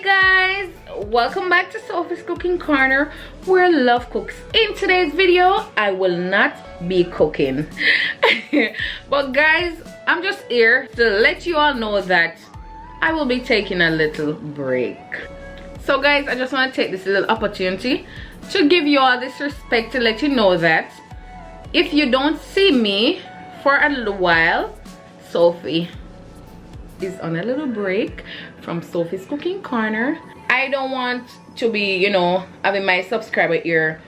guys, welcome back to Sophie's Cooking Corner, where love cooks. In today's video I will not be cooking but guys, I'm just here to let you all know that I will be taking a little break. So guys, I just want to take this little opportunity to give you all this respect, to let you know that if you don't see me for a little while, Sophie is on a little break from Sophie's Cooking Corner. I don't want to be, you know, having my subscriber here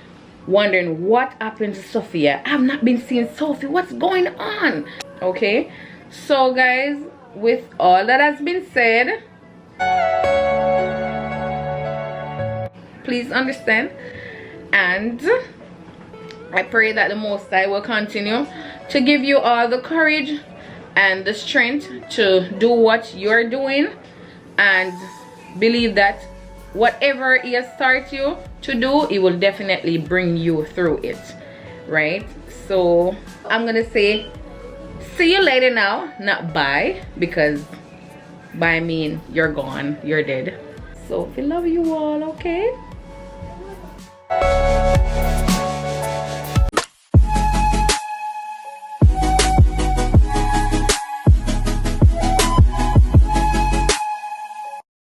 wondering what happened to Sophia. I've not been seeing Sophie, what's going on? Okay, so guys, with all that has been said, please understand, and I pray that the Most High will continue to give you all the courage and the strength to do what you're doing, and believe that whatever he has started you to do, he will definitely bring you through it, right? So I'm gonna say see you later now, not bye, because bye mean you're gone, you're dead. So we love you all, okay?